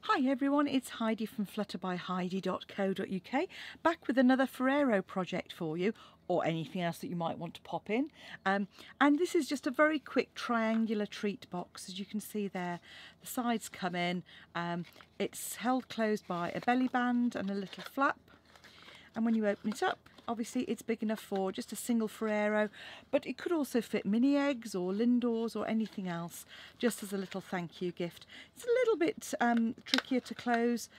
Hi everyone, it's Heidi from flutterbyheidi.co.uk, back with another Ferrero project for you, or anything else that you might want to pop in. And this is just a very quick triangular treat box. As you can see there, the sides come in. It's held closed by a belly band and a little flap. And when you open it up, obviously it's big enough for just a single Ferrero, but it could also fit mini eggs or Lindors or anything else, just as a little thank you gift. It's a little bit trickier to close,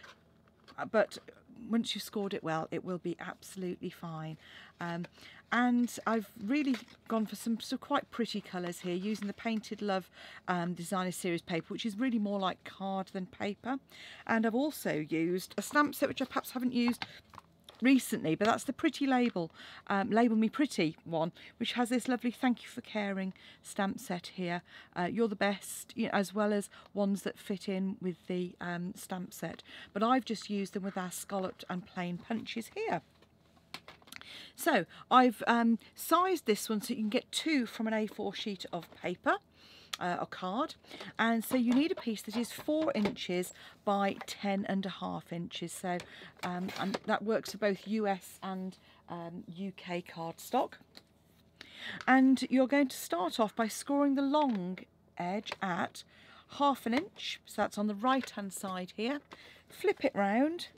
but once you've scored it well, it will be absolutely fine. And I've really gone for some quite pretty colours here, using the Painted Love Designer Series paper, which is really more like card than paper. And I've also used a stamp set, which I perhaps haven't used recently, but that's the Pretty Label, Label Me Pretty one, which has this lovely Thank You for Caring stamp set here. You're the best, you know, as well as ones that fit in with the stamp set, but I've just used them with our scalloped and plain punches here. So I've sized this one so you can get two from an A4 sheet of paper, a card, and so you need a piece that is 4 inches by 10.5 inches. So and that works for both US and UK cardstock. And you're going to start off by scoring the long edge at 1/2 inch, so that's on the right hand side here. Flip it round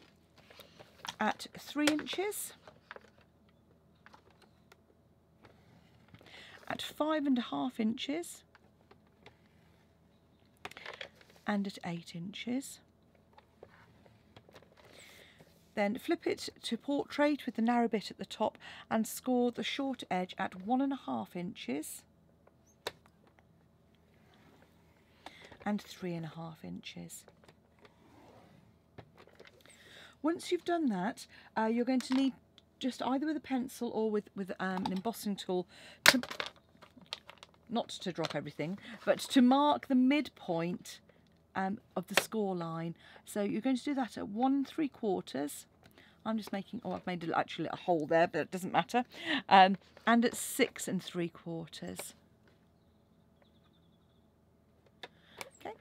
at 3 inches, at 5.5 inches, and at 8 inches. Then flip it to portrait with the narrow bit at the top and score the short edge at 1.5 inches and 3.5 inches. Once you've done that, you're going to need, just either with a pencil or with an embossing tool, to, not to drop everything, but to mark the midpoint of the score line. So you're going to do that at 1 3/4. I'm just making, oh, I've made actually a hole there, but it doesn't matter. And at 6 3/4. Okay.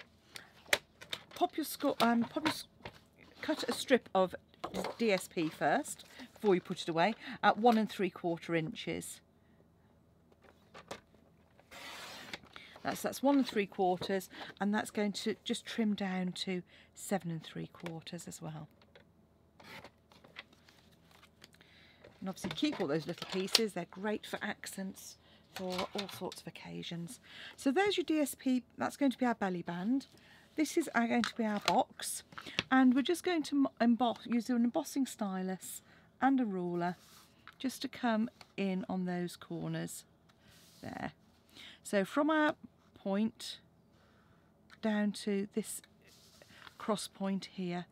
Pop your score. Cut a strip of DSP first before you put it away at 1 3/4 inches. That's 1 3/4, and that's going to just trim down to 7 3/4 as well. And obviously keep all those little pieces, they're great for accents for all sorts of occasions. So there's your DSP, that's going to be our belly band. This is going to be our box, and we're just going to use an embossing stylus and a ruler just to come in on those corners there. So from our point down to this cross point here,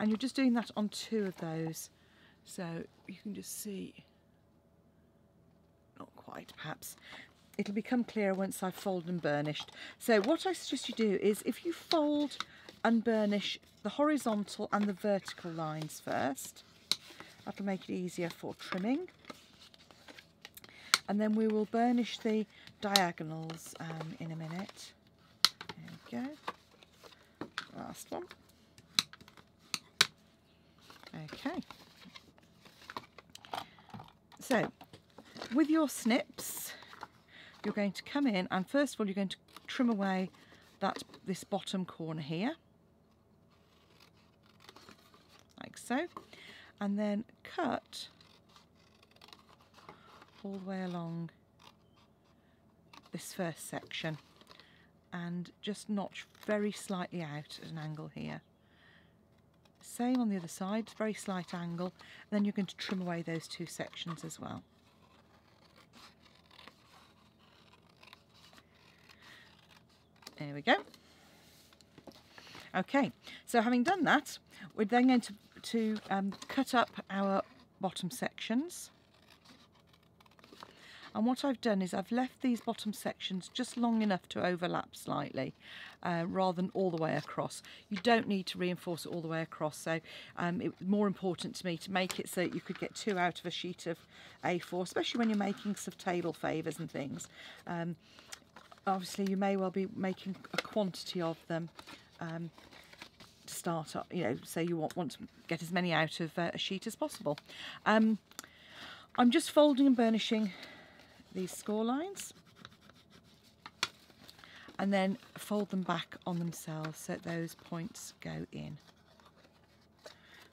and you're just doing that on 2 of those, so you can just see, not quite perhaps, it'll become clearer once I've folded and burnished. So what I suggest you do is, if you fold and burnish the horizontal and the vertical lines first, that'll make it easier for trimming. And then we will burnish the diagonals in a minute. There we go. Last one. Okay. So, with your snips, you're going to come in, and first of all, you're going to trim away this bottom corner here, like so, and then cut all the way along this first section and just notch very slightly out at an angle here. Same on the other side, very slight angle, then you're going to trim away those 2 sections as well. There we go. Okay, so having done that, we're then going to cut up our bottom sections. And what I've done is I've left these bottom sections just long enough to overlap slightly, rather than all the way across. You don't need to reinforce it all the way across, so it's more important to me to make it so that you could get 2 out of a sheet of A4, especially when you're making some table favours and things. obviously you may well be making a quantity of them to start up, you know, so you want to get as many out of a sheet as possible. I'm just folding and burnishing these score lines, and then fold them back on themselves so that those points go in.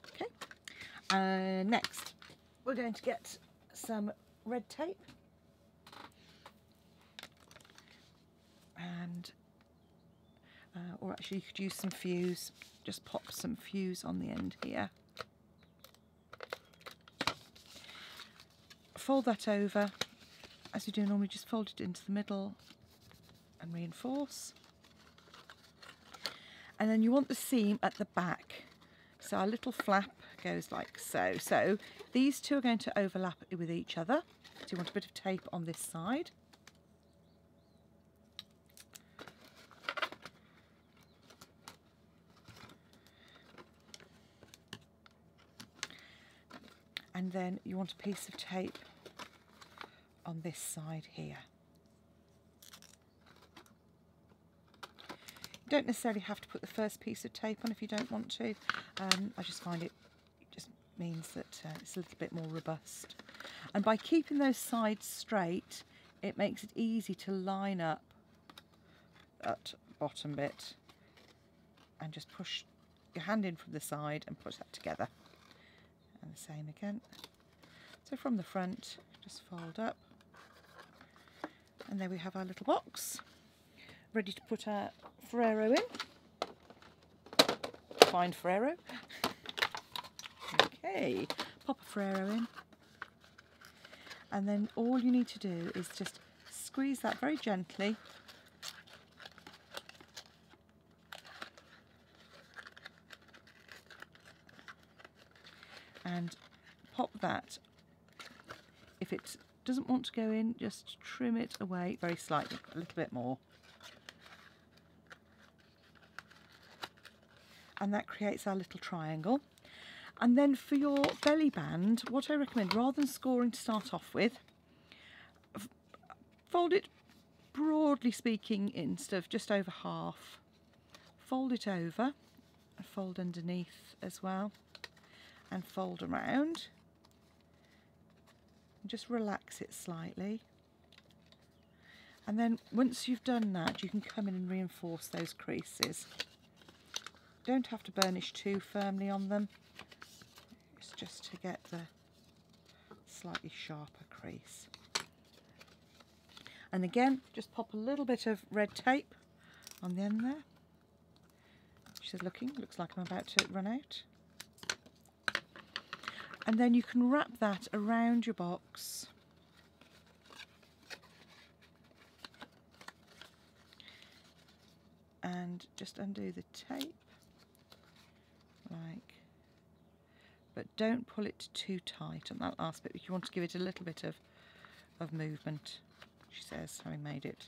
Okay, next we're going to get some red tape, and or actually you could use some fuse, just pop some fuse on the end here. Fold that over as you do normally, just fold it into the middle and reinforce. And then you want the seam at the back, so our little flap goes like so. So these two are going to overlap with each other, so you want a bit of tape on this side. And then you want a piece of tape on this side here. You don't necessarily have to put the first piece of tape on if you don't want to. I just find it just means that it's a little bit more robust. And by keeping those sides straight, it makes it easy to line up that bottom bit and just push your hand in from the side and push that together. And the same again. So from the front, just fold up, and there we have our little box ready to put our Ferrero in. Fine Ferrero. Okay, pop a Ferrero in, and then all you need to do is just squeeze that very gently and pop that. If it doesn't want to go in, just trim it away very slightly, a little bit more. And that creates our little triangle. And then for your belly band, what I recommend, rather than scoring to start off with, fold it, broadly speaking, instead of just over half. Fold it over, and fold underneath as well, and fold around. And just relax it slightly. And then once you've done that, you can come in and reinforce those creases. Don't have to burnish too firmly on them. It's just to get the slightly sharper crease. And again, just pop a little bit of red tape on the end there. She's looking, looks like I'm about to run out. And then you can wrap that around your box. And just undo the tape. Like, but don't pull it too tight on that last bit, because you want to give it a little bit of movement, she says, having made it.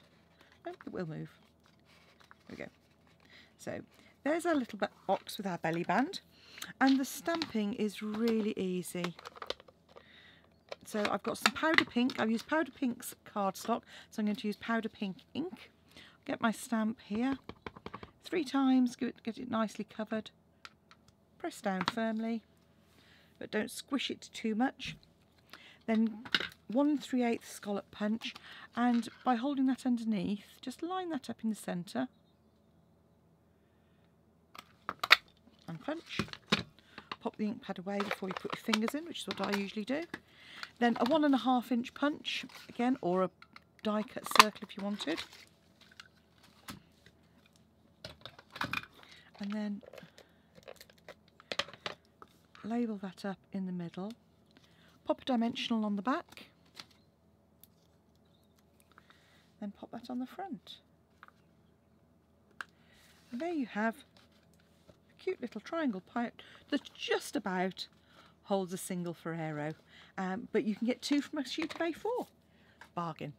Oh, it will move. There we go. So there's our little box with our belly band, and the stamping is really easy. So I've got some powder pink. I've used powder pink's cardstock, so I'm going to use powder pink ink. Get my stamp here 3 times, get it nicely covered. Press down firmly, but don't squish it too much. Then 1 3/8 scallop punch, and by holding that underneath, just line that up in the centre and punch. Pop the ink pad away before you put your fingers in, which is what I usually do. Then a 1 1/2 inch punch again, or a die cut circle if you wanted, and then label that up in the middle, pop a dimensional on the back, then pop that on the front. And there you have a cute little triangle pipe that just about holds a single Ferrero, but you can get 2 from a sheet of A4. Bargain.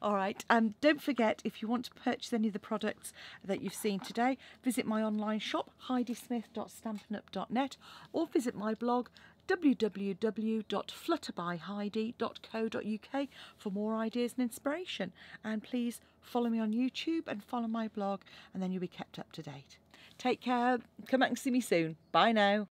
All right, don't forget, if you want to purchase any of the products that you've seen today, visit my online shop, heidismith.stampinup.net, or visit my blog, www.flutterbyheidi.co.uk for more ideas and inspiration. And please follow me on YouTube and follow my blog, and then you'll be kept up to date. Take care. Come back and see me soon. Bye now.